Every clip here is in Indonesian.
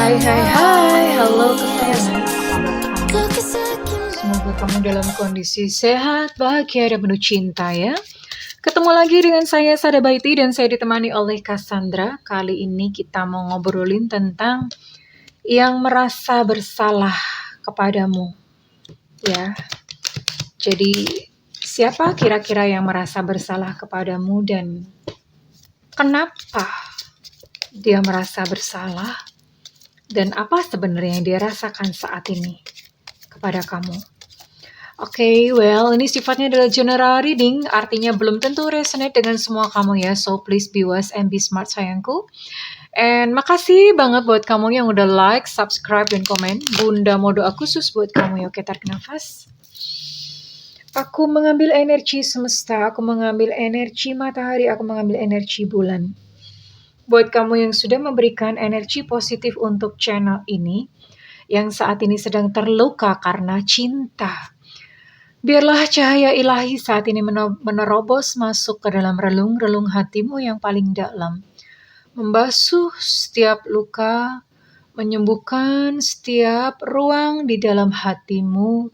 Hai, halo kesayangan, apa kabar kamu? Semoga kamu dalam kondisi sehat, bahagia, dan penuh cinta ya. Ketemu lagi dengan saya Sada Baiti dan saya ditemani oleh Cassandra. Kali ini kita mau ngobrolin tentang yang merasa bersalah kepadamu ya. Jadi siapa kira-kira yang merasa bersalah kepadamu dan kenapa dia merasa bersalah? Dan apa sebenarnya yang dia rasakan saat ini kepada kamu? Oke, ini sifatnya adalah general reading, artinya belum tentu resonate dengan semua kamu ya. So please be wise and be smart sayangku. And makasih banget buat kamu yang udah like, subscribe, dan komen. Bunda mau doa khusus buat kamu ya. Oke, tarik nafas. Aku mengambil energi semesta, aku mengambil energi matahari, aku mengambil energi bulan. Buat kamu yang sudah memberikan energi positif untuk channel ini, yang saat ini sedang terluka karena cinta. Biarlah cahaya ilahi saat ini menerobos masuk ke dalam relung-relung hatimu yang paling dalam. Membasuh setiap luka, menyembuhkan setiap ruang di dalam hatimu,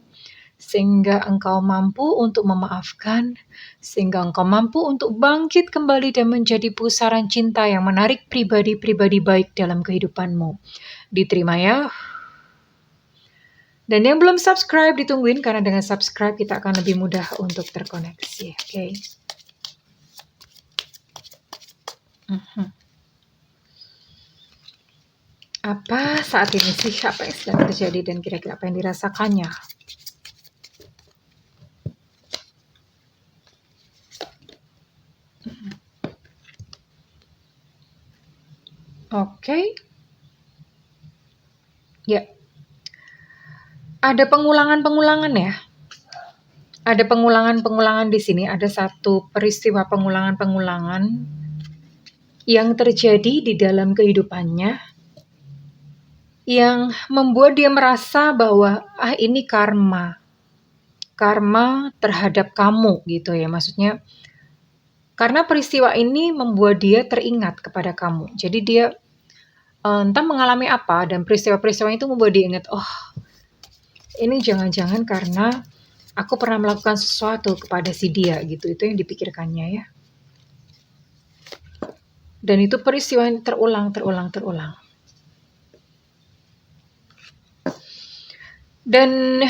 sehingga engkau mampu untuk memaafkan, sehingga engkau mampu untuk bangkit kembali dan menjadi pusaran cinta yang menarik pribadi-pribadi baik dalam kehidupanmu. Diterima ya. Dan yang belum subscribe ditungguin, karena dengan subscribe kita akan lebih mudah untuk terkoneksi. Oke. Apa saat ini sih, apa yang sedang terjadi dan kira-kira apa yang dirasakannya? Oke. Ya. Ada pengulangan-pengulangan ya. Ada pengulangan-pengulangan di sini. Ada satu peristiwa pengulangan-pengulangan yang terjadi di dalam kehidupannya yang membuat dia merasa bahwa ini karma terhadap kamu gitu ya. Maksudnya karena peristiwa ini membuat dia teringat kepada kamu. Jadi dia entah mengalami apa dan peristiwa-peristiwa itu membuat dia ingat, oh ini jangan-jangan karena aku pernah melakukan sesuatu kepada si dia gitu. Itu yang dipikirkannya ya. Dan itu peristiwa yang terulang. Dan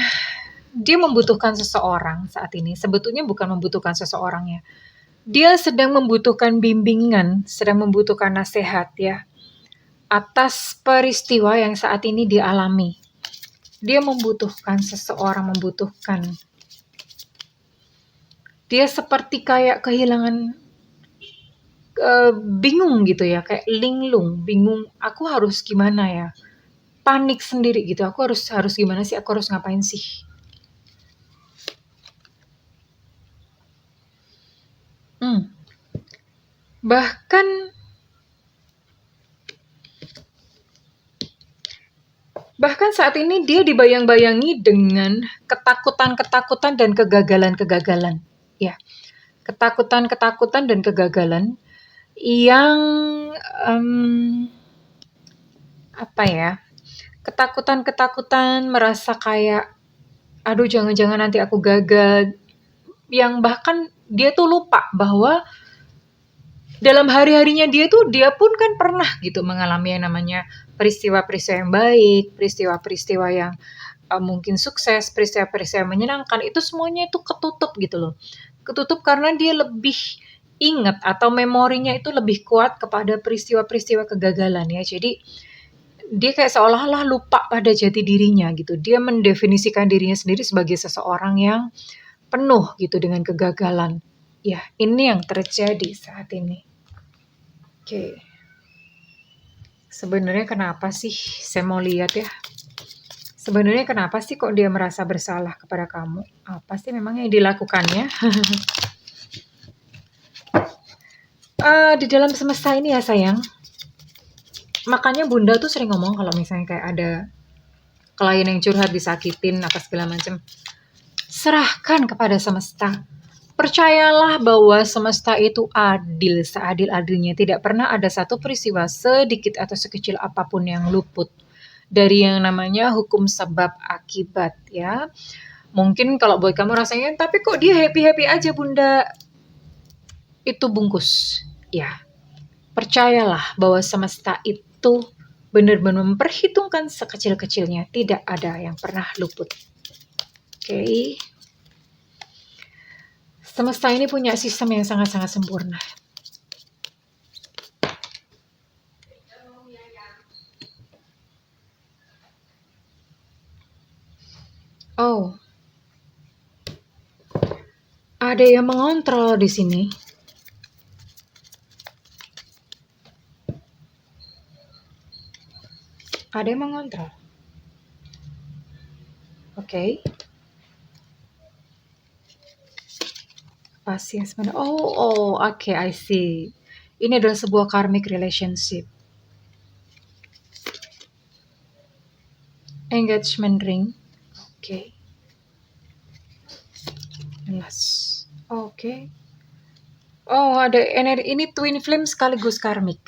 dia membutuhkan seseorang saat ini. Sebetulnya bukan membutuhkan seseorang ya. Dia sedang membutuhkan bimbingan, sedang membutuhkan nasihat ya. Atas peristiwa yang saat ini dialami. Dia membutuhkan seseorang, dia seperti kayak kehilangan, bingung gitu ya, kayak linglung, bingung, aku harus gimana ya, panik sendiri gitu, aku harus gimana sih, aku harus ngapain sih. Bahkan saat ini dia dibayang-bayangi dengan ketakutan-ketakutan dan kegagalan-kegagalan. Ya, ketakutan-ketakutan dan kegagalan yang ketakutan-ketakutan merasa kayak, aduh jangan-jangan nanti aku gagal. Yang bahkan dia tuh lupa bahwa dalam hari-harinya dia pun kan pernah gitu mengalami yang namanya peristiwa-peristiwa yang baik, peristiwa-peristiwa yang mungkin sukses, peristiwa-peristiwa yang menyenangkan, itu semuanya itu ketutup gitu loh. Ketutup karena dia lebih ingat atau memorinya itu lebih kuat kepada peristiwa-peristiwa kegagalan ya. Jadi dia kayak seolah-olah lupa pada jati dirinya gitu. Dia mendefinisikan dirinya sendiri sebagai seseorang yang penuh gitu dengan kegagalan. Ya, ini yang terjadi saat ini. Oke. Sebenarnya kenapa sih? Saya mau lihat ya. Sebenarnya kenapa sih kok dia merasa bersalah kepada kamu? Apa sih memang yang dilakukannya? Di dalam semesta ini ya sayang. Makanya bunda tuh sering ngomong kalau misalnya kayak ada klien yang curhat, disakitin, apa segala macam. Serahkan kepada semesta. Percayalah bahwa semesta itu adil, seadil-adilnya. Tidak pernah ada satu peristiwa sedikit atau sekecil apapun yang luput dari yang namanya hukum sebab akibat ya. Mungkin kalau buat kamu rasanya, tapi kok dia happy-happy aja Bunda? Itu bungkus. Ya, percayalah bahwa semesta itu benar-benar memperhitungkan sekecil-kecilnya. Tidak ada yang pernah luput. Oke. Semesta ini punya sistem yang sangat-sangat sempurna. Oh, ada yang mengontrol di sini. Ada yang mengontrol. Oke. Pasti yang sebenarnya. Oke, I see. Ini adalah sebuah karmic relationship. Engagement ring. Oke. Jelas. Oke. Oh, ada energi. Ini twin flame sekaligus karmic.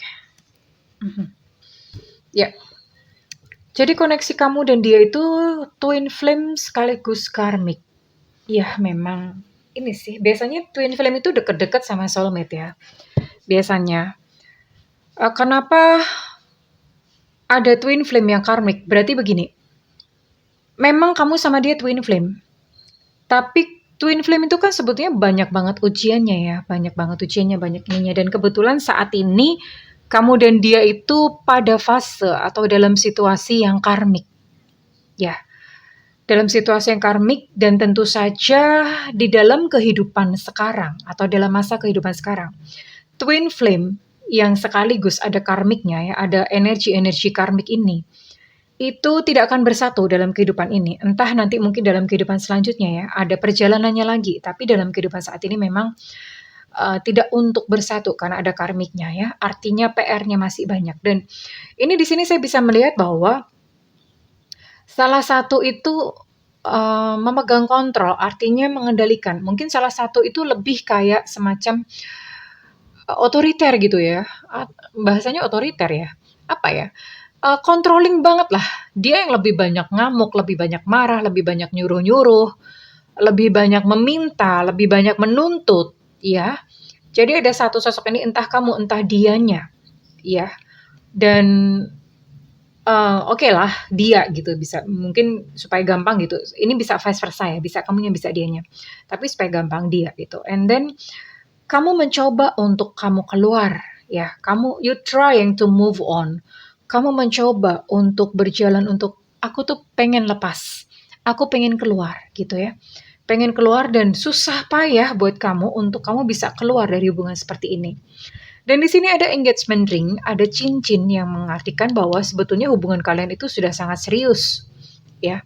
Ya. Jadi koneksi kamu dan dia itu twin flame sekaligus karmic. Ya, memang ini sih. Biasanya twin flame itu deket-deket sama soulmate ya. Biasanya. Kenapa ada twin flame yang karmic? Berarti begini. Memang kamu sama dia twin flame. Tapi twin flame itu kan sebetulnya banyak banget ujiannya ya. Banyak banget ujiannya, banyak ininya. Dan kebetulan saat ini kamu dan dia itu pada fase atau dalam situasi yang karmik. Ya, dalam situasi yang karmik dan tentu saja di dalam kehidupan sekarang atau dalam masa kehidupan sekarang. Twin flame yang sekaligus ada karmiknya ya, ada energi-energi karmik ini. Itu tidak akan bersatu dalam kehidupan ini. Entah nanti mungkin dalam kehidupan selanjutnya ya, ada perjalanannya lagi. Tapi dalam kehidupan saat ini memang tidak untuk bersatu karena ada karmiknya ya. Artinya PR-nya masih banyak. Dan ini di sini saya bisa melihat bahwa salah satu itu memegang kontrol, artinya mengendalikan. Mungkin salah satu itu lebih kayak semacam otoriter gitu ya. Bahasanya otoriter ya. Apa ya? Controlling banget lah. Dia yang lebih banyak ngamuk, lebih banyak marah, lebih banyak nyuruh-nyuruh, lebih banyak meminta, lebih banyak menuntut, ya. Jadi ada satu sosok ini entah kamu entah dianya, ya. Dan oke lah dia gitu bisa mungkin supaya gampang gitu. Ini bisa vice versa ya, bisa kamunya bisa dianya. Tapi supaya gampang dia gitu. And then kamu mencoba untuk kamu keluar ya. You trying to move on. Kamu mencoba untuk berjalan untuk aku tuh pengen lepas. Aku pengen keluar gitu ya. Pengen keluar dan susah payah buat kamu untuk kamu bisa keluar dari hubungan seperti ini. Dan di sini ada engagement ring, ada cincin yang mengartikan bahwa sebetulnya hubungan kalian itu sudah sangat serius, ya.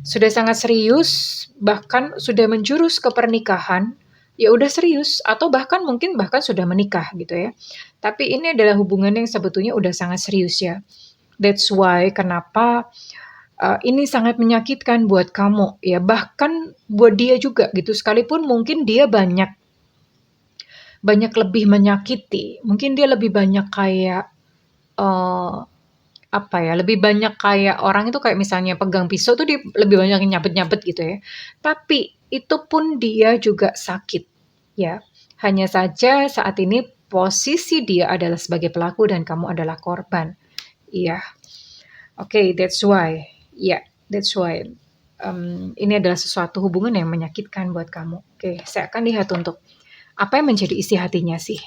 Sudah sangat serius, bahkan sudah menjurus ke pernikahan, ya udah serius, atau bahkan sudah menikah gitu ya. Tapi ini adalah hubungan yang sebetulnya udah sangat serius ya. That's why kenapa ini sangat menyakitkan buat kamu ya, bahkan buat dia juga gitu. Sekalipun mungkin dia banyak lebih menyakiti, mungkin dia lebih banyak kayak apa ya, lebih banyak kayak orang itu kayak misalnya pegang pisau tuh dia lebih banyak nyabet-nyabet gitu ya. Tapi itu pun dia juga sakit ya. Hanya saja saat ini posisi dia adalah sebagai pelaku dan kamu adalah korban. Iya. Oke, that's why. Ya, that's why. Ini adalah sesuatu hubungan yang menyakitkan buat kamu. Oke, saya akan lihat untuk apa yang menjadi isi hatinya sih.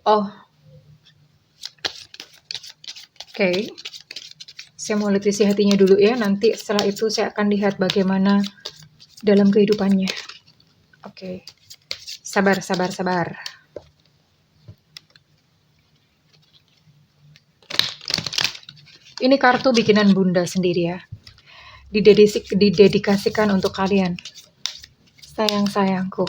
Oh, oke. Saya mau lihat isi hatinya dulu ya. Nanti setelah itu saya akan lihat bagaimana dalam kehidupannya. Oke. Sabar, sabar, sabar. Ini kartu bikinan Bunda sendiri ya. Didedikasikan untuk kalian. Sayang-sayangku.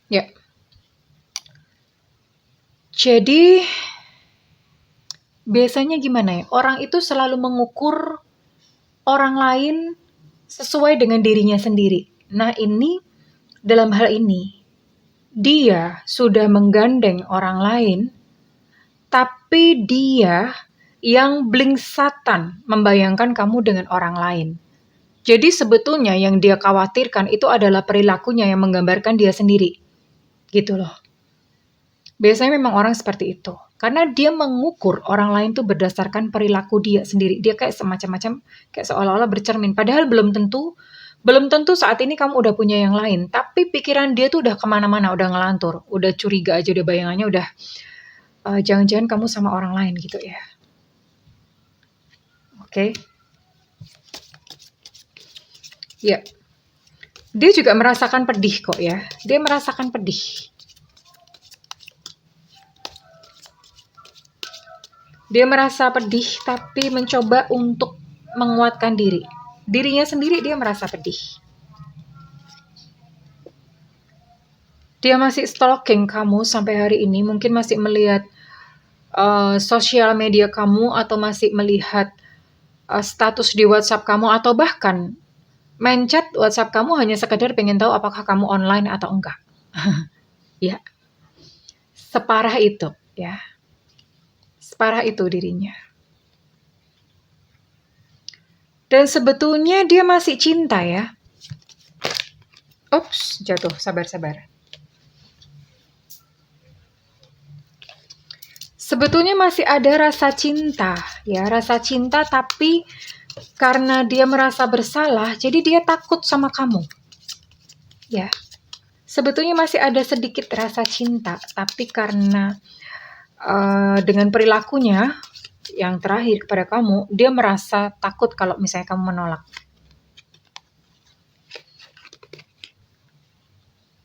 Ya. Jadi biasanya gimana ya? Orang itu selalu mengukur orang lain sesuai dengan dirinya sendiri. Nah, ini dalam hal ini dia sudah menggandeng orang lain, tapi dia yang blingsatan membayangkan kamu dengan orang lain. Jadi sebetulnya yang dia khawatirkan itu adalah perilakunya yang menggambarkan dia sendiri. Gitu loh. Biasanya memang orang seperti itu. Karena dia mengukur orang lain tuh berdasarkan perilaku dia sendiri. Dia kayak semacam-macam, kayak seolah-olah bercermin. Padahal belum tentu saat ini kamu udah punya yang lain. Tapi pikiran dia tuh udah kemana-mana, udah ngelantur. Udah curiga aja, udah bayangannya udah, jangan-jangan kamu sama orang lain gitu ya. Oke. Ya. Dia juga merasakan pedih kok ya. Dia merasakan pedih. Dia merasa pedih tapi mencoba untuk menguatkan diri. Dirinya sendiri dia merasa pedih. Dia masih stalking kamu sampai hari ini, mungkin masih melihat sosial media kamu atau masih melihat status di WhatsApp kamu atau bahkan main chat WhatsApp kamu hanya sekedar pengen tahu apakah kamu online atau enggak. Ya. Separah itu, ya. Separah itu dirinya. Dan sebetulnya dia masih cinta ya. Ups, jatuh. Sabar. Sebetulnya masih ada rasa cinta, ya, rasa cinta, tapi karena dia merasa bersalah, jadi dia takut sama kamu. Ya. Sebetulnya masih ada sedikit rasa cinta, tapi karena dengan perilakunya yang terakhir kepada kamu, dia merasa takut kalau misalnya kamu menolak.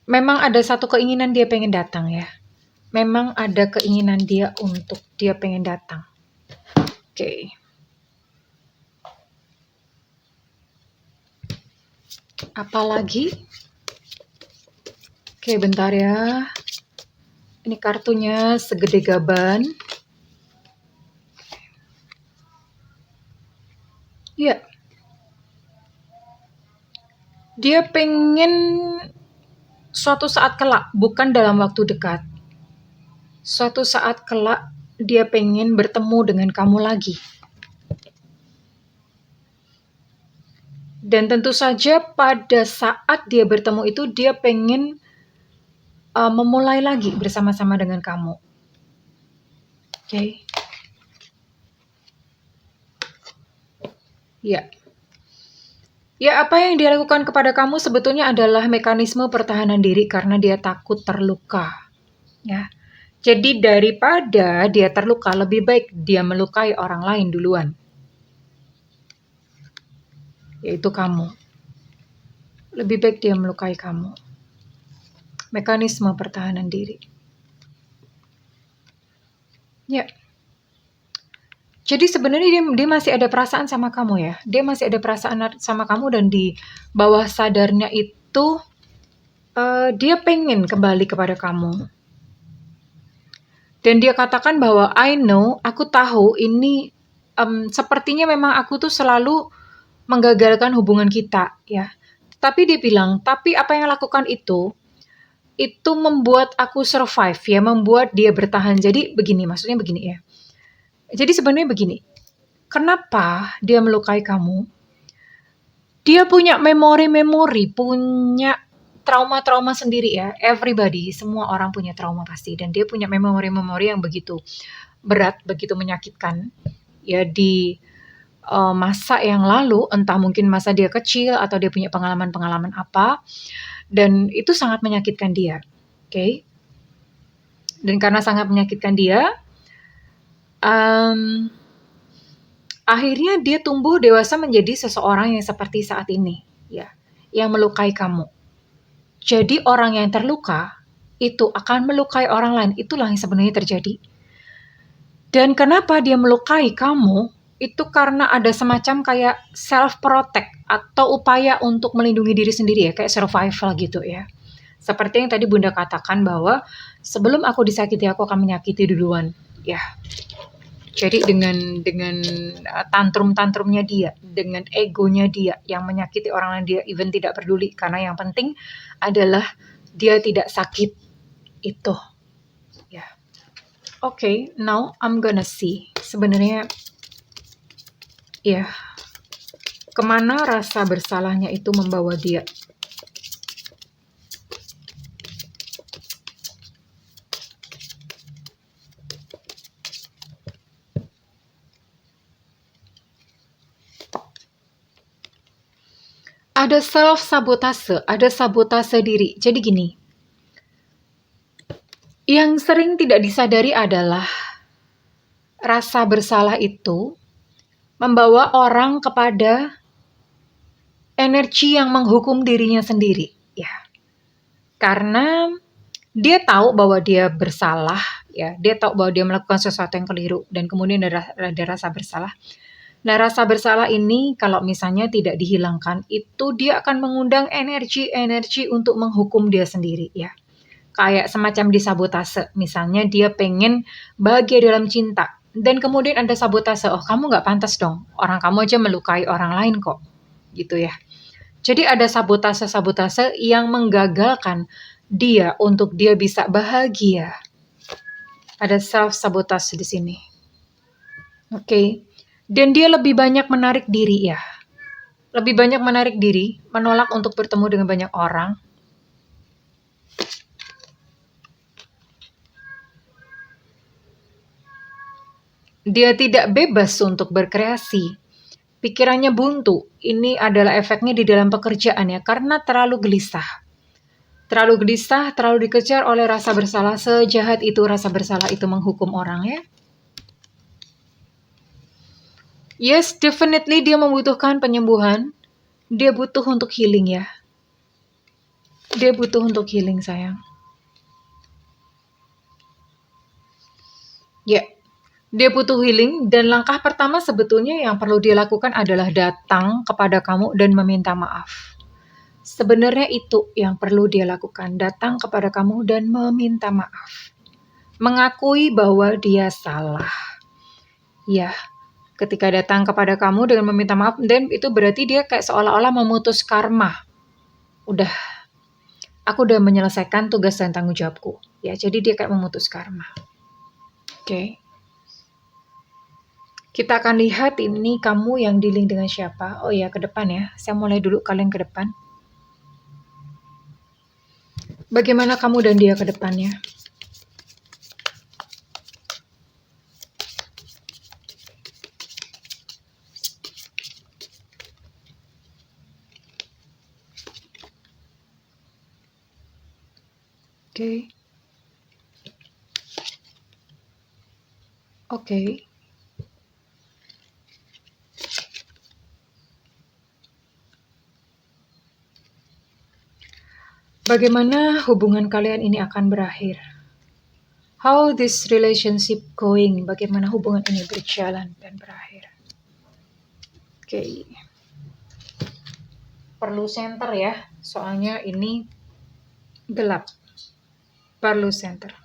Memang ada satu keinginan dia pengen datang ya. Memang ada keinginan dia untuk dia pengen datang. Oke. Apalagi? Oke, bentar ya. Ini kartunya segede gaban. Ya. Dia pengen suatu saat kelak, bukan dalam waktu dekat. Suatu saat kelak dia pengen bertemu dengan kamu lagi. Dan tentu saja pada saat dia bertemu itu dia pengen memulai lagi bersama-sama dengan kamu. Oke. Ya. Ya, apa yang dia lakukan kepada kamu sebetulnya adalah mekanisme pertahanan diri karena dia takut terluka. Ya. Jadi daripada dia terluka, lebih baik dia melukai orang lain duluan. Yaitu kamu. Lebih baik dia melukai kamu. Mekanisme pertahanan diri. Ya. Jadi sebenarnya dia masih ada perasaan sama kamu ya. Dia masih ada perasaan sama kamu dan di bawah sadarnya itu dia pengen kembali kepada kamu. Dan dia katakan bahwa I know, aku tahu ini sepertinya memang aku tuh selalu menggagalkan hubungan kita ya. Tapi dia bilang, tapi apa yang lakukan itu membuat aku survive ya, membuat dia bertahan. Jadi begini, maksudnya begini ya. Jadi sebenarnya begini, kenapa dia melukai kamu? Dia punya memori-memori, punya trauma-trauma sendiri ya. Everybody, semua orang punya trauma pasti. Dan dia punya memori-memori yang begitu berat, begitu menyakitkan. Ya di masa yang lalu, entah mungkin masa dia kecil atau dia punya pengalaman-pengalaman apa. Dan itu sangat menyakitkan dia. Oke. Dan karena sangat menyakitkan dia, akhirnya dia tumbuh dewasa menjadi seseorang yang seperti saat ini. Ya, yang melukai kamu. Jadi orang yang terluka itu akan melukai orang lain. Itulah yang sebenarnya terjadi. Dan kenapa dia melukai kamu? Itu karena ada semacam kayak self-protect atau upaya untuk melindungi diri sendiri ya. Kayak survival gitu ya. Seperti yang tadi Bunda katakan bahwa sebelum aku disakiti, aku akan menyakiti duluan. Ya. Jadi dengan tantrum-tantrumnya dia, dengan egonya dia yang menyakiti orang lain, dia even tidak peduli karena yang penting adalah dia tidak sakit itu. Ya. Okay, now I'm gonna see. Sebenarnya ya, kemana rasa bersalahnya itu membawa dia. Ada self-sabotase, ada sabotase diri. Jadi gini, yang sering tidak disadari adalah rasa bersalah itu membawa orang kepada energi yang menghukum dirinya sendiri. Ya, karena dia tahu bahwa dia bersalah, ya, dia tahu bahwa dia melakukan sesuatu yang keliru, dan kemudian ada rasa bersalah. Nah, rasa bersalah ini kalau misalnya tidak dihilangkan, itu dia akan mengundang energi-energi untuk menghukum dia sendiri, ya. Kayak semacam disabotase. Misalnya dia pengen bahagia dalam cinta, dan kemudian ada sabotase, oh kamu nggak pantas dong, orang kamu aja melukai orang lain kok, gitu ya. Jadi ada sabotase-sabotase yang menggagalkan dia untuk dia bisa bahagia. Ada self-sabotage di sini. Oke. Dan dia lebih banyak menarik diri ya. Lebih banyak menarik diri, menolak untuk bertemu dengan banyak orang. Dia tidak bebas untuk berkreasi. Pikirannya buntu. Ini adalah efeknya di dalam pekerjaan ya, karena terlalu gelisah. Terlalu gelisah, terlalu dikejar oleh rasa bersalah. Sejahat itu rasa bersalah itu menghukum orang ya. Yes, definitely dia membutuhkan penyembuhan. Dia butuh untuk healing ya. Dia butuh untuk healing sayang. Ya, dia butuh healing, dan langkah pertama sebetulnya yang perlu dia lakukan adalah datang kepada kamu dan meminta maaf. Sebenarnya itu yang perlu dia lakukan, datang kepada kamu dan meminta maaf. Mengakui bahwa dia salah. Ya, ketika datang kepada kamu dengan meminta maaf, dan itu berarti dia kayak seolah-olah memutus karma. Aku udah menyelesaikan tugas dan tanggung jawabku. Ya, jadi dia kayak memutus karma. Oke. Kita akan lihat ini kamu yang dealing dengan siapa. Oh ya, ke depan ya. Saya mulai dulu kalian ke depan. Bagaimana kamu dan dia ke depannya? Oke. Oke. Bagaimana hubungan kalian ini akan berakhir? How this relationship going? Bagaimana hubungan ini berjalan dan berakhir? Oke. Perlu center ya, soalnya ini gelap. Perlu center.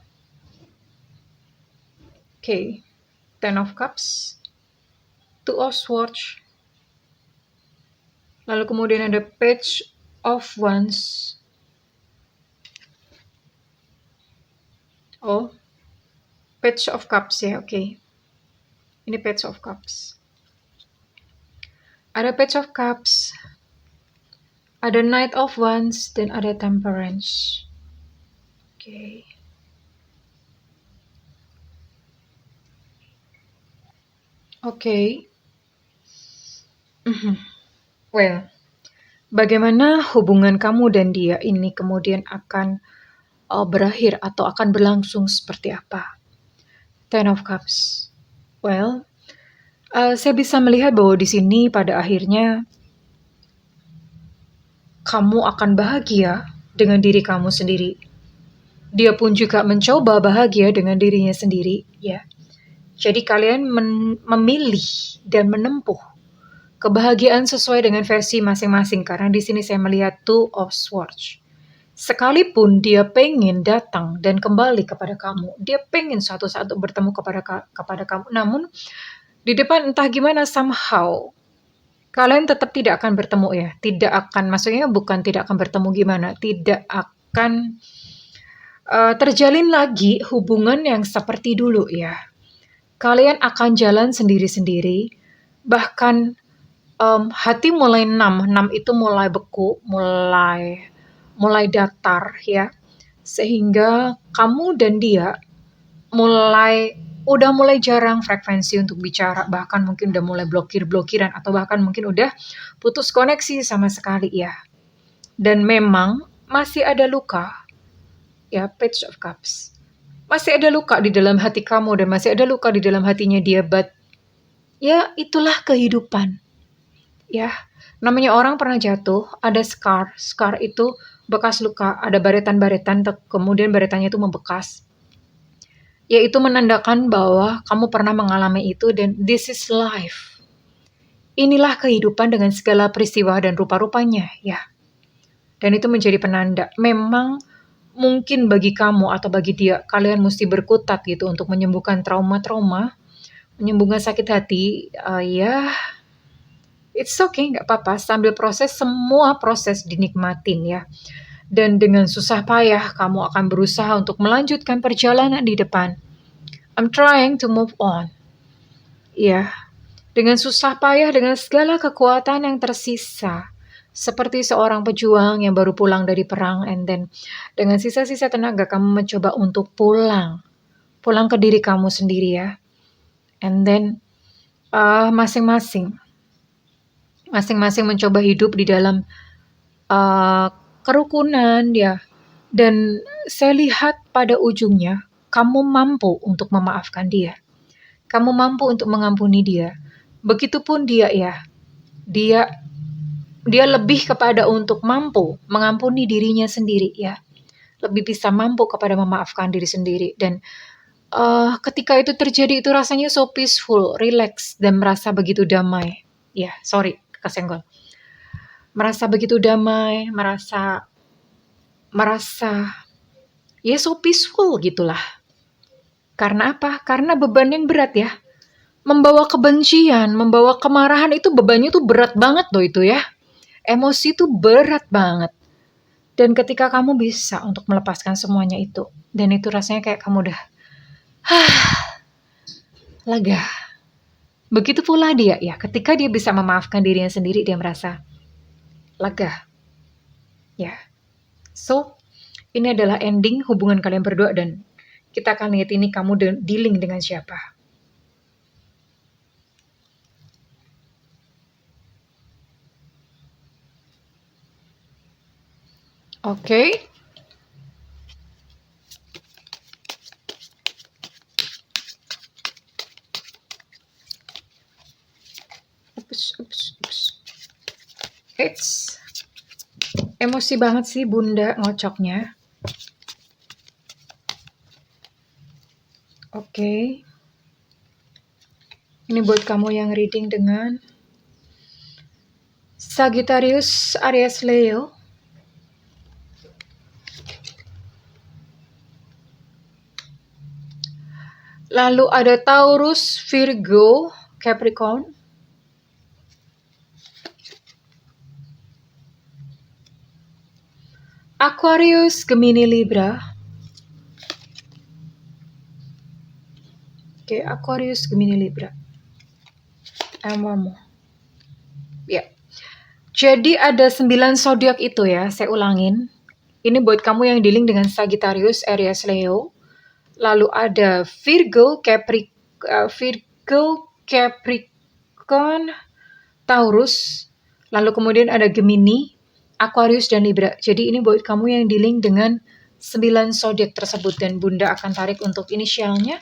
Oke. Ten of Cups. Two of Swords. Lalu kemudian ada Page of Wands. Oh, Page of Cups ya, oke. Ini Page of Cups. Ada Page of Cups, ada Knight of Wands, dan ada Temperance. Oke. Oke. Well, bagaimana hubungan kamu dan dia ini kemudian akan berakhir atau akan berlangsung seperti apa? Ten of Cups. Well, saya bisa melihat bahwa di sini pada akhirnya kamu akan bahagia dengan diri kamu sendiri. Dia pun juga mencoba bahagia dengan dirinya sendiri, ya. Jadi kalian memilih dan menempuh kebahagiaan sesuai dengan versi masing-masing, karena di sini saya melihat Two of Swords. Sekalipun dia pengen datang dan kembali kepada kamu, dia pengen suatu saat untuk bertemu kepada kamu, namun di depan entah gimana somehow kalian tetap tidak akan bertemu ya. Tidak akan, maksudnya bukan tidak akan bertemu gimana, tidak akan terjalin lagi hubungan yang seperti dulu ya. Kalian akan jalan sendiri-sendiri, bahkan hati mulai numb itu mulai beku, mulai datar ya. Sehingga kamu dan dia udah mulai jarang frekuensi untuk bicara, bahkan mungkin udah mulai blokir-blokiran, atau bahkan mungkin udah putus koneksi sama sekali ya. Dan memang masih ada luka, ya, Page of Cups. Masih ada luka di dalam hati kamu dan masih ada luka di dalam hatinya dia, but ya itulah kehidupan. Ya, namanya orang pernah jatuh, ada scar. Scar itu bekas luka, ada baretan-baretan, kemudian baretannya itu membekas. Yaitu menandakan bahwa kamu pernah mengalami itu dan this is life. Inilah kehidupan dengan segala peristiwa dan rupa-rupanya, ya. Dan itu menjadi penanda. Memang mungkin bagi kamu atau bagi dia, kalian mesti berkutat gitu untuk menyembuhkan trauma-trauma, menyembuhkan sakit hati. Ya, it's okay, nggak apa-apa. Sambil proses, semua proses dinikmatin ya. Dan dengan susah payah, kamu akan berusaha untuk melanjutkan perjalanan di depan. I'm trying to move on. Ya, dengan susah payah, dengan segala kekuatan yang tersisa. Seperti seorang pejuang yang baru pulang dari perang, and then dengan sisa-sisa tenaga kamu mencoba untuk pulang ke diri kamu sendiri ya. And then masing-masing mencoba hidup di dalam kerukunan ya. Dan saya lihat pada ujungnya kamu mampu untuk memaafkan dia. Kamu mampu untuk mengampuni dia. Begitupun dia ya. Dia lebih kepada untuk mampu mengampuni dirinya sendiri ya. Lebih bisa mampu kepada memaafkan diri sendiri. Dan ketika itu terjadi, itu rasanya so peaceful, relax, dan merasa begitu damai. Ya, sorry, kesenggol. Merasa begitu damai, merasa ya so peaceful gitulah. Karena apa? Karena beban yang berat ya. Membawa kebencian, membawa kemarahan, itu bebannya tuh berat banget loh itu ya. Emosi itu berat banget. Dan ketika kamu bisa untuk melepaskan semuanya itu, dan itu rasanya kayak kamu udah lega. Begitu pula dia ya, ketika dia bisa memaafkan dirinya sendiri, dia merasa lega. Ya. So, ini adalah ending hubungan kalian berdua, dan kita akan lihat ini kamu dealing dengan siapa. Oke. It's emosi banget sih Bunda ngocoknya. Oke. Ini buat kamu yang reading dengan Sagittarius, Aries, Leo. Lalu ada Taurus, Virgo, Capricorn. Aquarius, Gemini, Libra. Oke, Aquarius, Gemini, Libra. And one more. Ya. Jadi ada 9 zodiak itu ya, saya ulangin. Ini buat kamu yang dealing dengan Sagittarius, Aries, Leo. Lalu ada Virgo, Capricorn, Taurus. Lalu kemudian ada Gemini, Aquarius, dan Libra. Jadi ini buat kamu yang dealing dengan 9 zodiak tersebut. Dan Bunda akan tarik untuk inisialnya.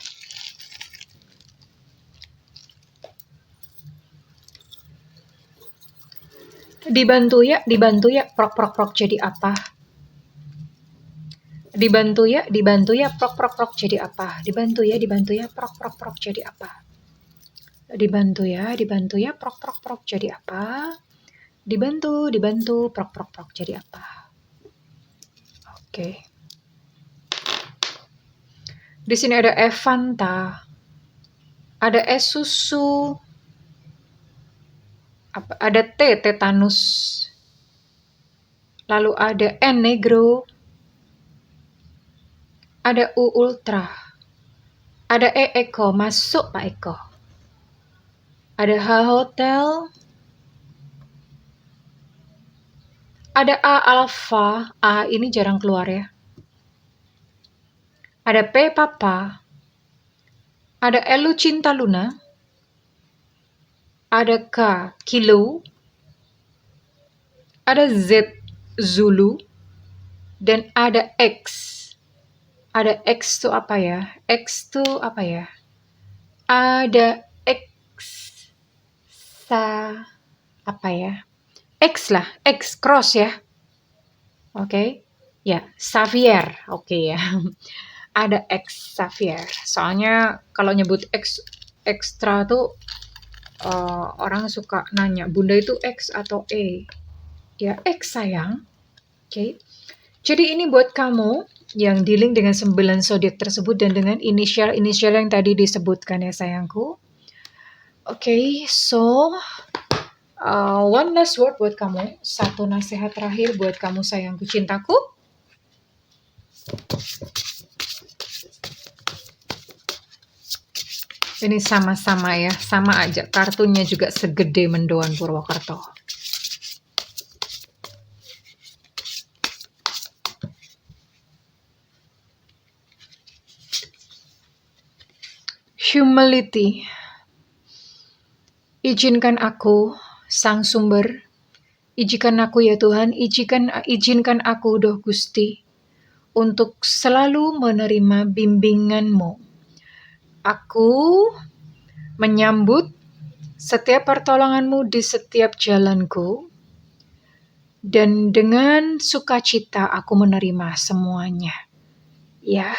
Dibantu ya, prok jadi apa? Dibantu ya, prok jadi apa? Dibantu ya, prok jadi apa? Dibantu ya, prok jadi apa? Dibantu, prok jadi apa? Oke. Di sini ada Evanta, ada susu, ada tetanus, lalu ada negro, ada ultra, ada Eko, masuk Pak Eko, ada hotel, ada alpha, ini jarang keluar ya, ada papa, ada Elu Cinta Luna, ada kilo, ada Z Zulu, dan ada X. Ada X itu apa ya? X itu apa ya? Ada X apa ya? X lah, X cross ya. Oke. Ya, Xavier. Oke ya. Ada X Xavier. Soalnya kalau nyebut X ekstra tuh orang suka nanya, Bunda itu X atau E? Ya, X sayang. Oke. Jadi ini buat kamu yang dealing dengan 9 zodiak tersebut dan dengan inisial-inisial yang tadi disebutkan ya sayangku. Oke, so one last word buat kamu. Satu nasihat terakhir buat kamu sayangku cintaku. Ini sama-sama ya, sama aja. Kartunya juga segede mendoan Purwokerto. Humility. Izinkan aku, Sang Sumber. Izinkan aku ya Tuhan, izinkan aku doh Gusti, untuk selalu menerima bimbingan-Mu. Aku menyambut setiap pertolongan-Mu di setiap jalanku, dan dengan sukacita aku menerima semuanya. Ya,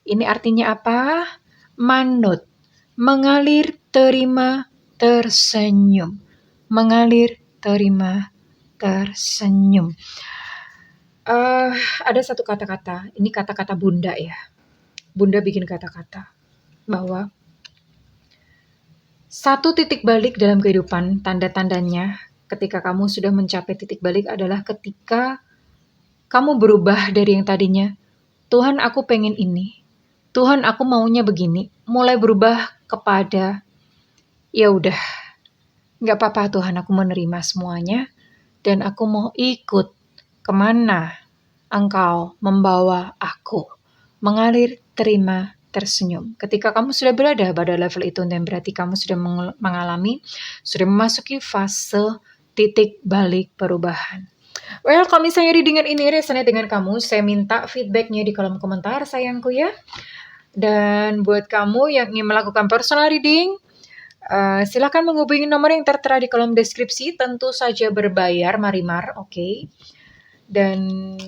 ini artinya apa? Manut, mengalir, terima, tersenyum. Mengalir, terima, tersenyum. Ada satu kata-kata, ini kata-kata Bunda ya. Bunda bikin kata-kata bahwa satu titik balik dalam kehidupan, tanda-tandanya ketika kamu sudah mencapai titik balik adalah ketika kamu berubah dari yang tadinya, Tuhan aku pengen ini, Tuhan aku maunya begini, mulai berubah kepada ya udah, nggak apa-apa Tuhan, aku menerima semuanya dan aku mau ikut kemana Engkau membawa aku. Mengalir, terima, tersenyum. Ketika kamu sudah berada pada level itu, dan berarti kamu sudah sudah memasuki fase titik balik perubahan. Well, kalau misalnya readingan ini resonate dengan kamu, saya minta feedbacknya di kolom komentar sayangku ya. Dan buat kamu yang ingin melakukan personal reading, silakan menghubungi nomor yang tertera di kolom deskripsi. Tentu saja berbayar, Marimar, oke. Dan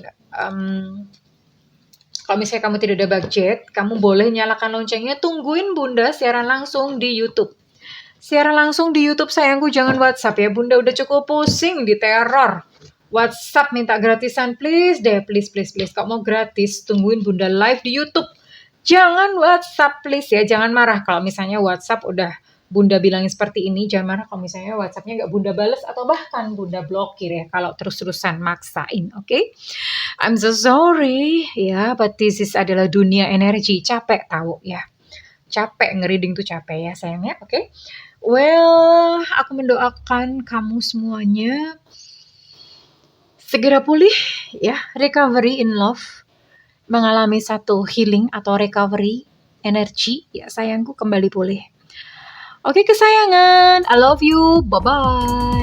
kalau misalnya kamu tidak ada budget, kamu boleh nyalakan loncengnya, tungguin Bunda siaran langsung di YouTube. Siaran langsung di YouTube sayangku, jangan WhatsApp ya. Bunda udah cukup pusing di teror. WhatsApp minta gratisan, please deh, please. Kalau mau gratis, tungguin Bunda live di YouTube. Jangan WhatsApp please ya, jangan marah kalau misalnya WhatsApp udah Bunda bilangin seperti ini, jangan marah kalau misalnya WhatsAppnya nggak Bunda bales atau bahkan Bunda blokir ya kalau terus-terusan maksain, oke? I'm so sorry ya, but this is adalah dunia energi, capek tahu ya. Capek, ngereading tuh capek ya sayangnya, oke? Well, aku mendoakan kamu semuanya segera pulih ya, recovery in love. Mengalami satu healing atau recovery energi, ya sayangku kembali pulih. Oke kesayangan, I love you, bye-bye.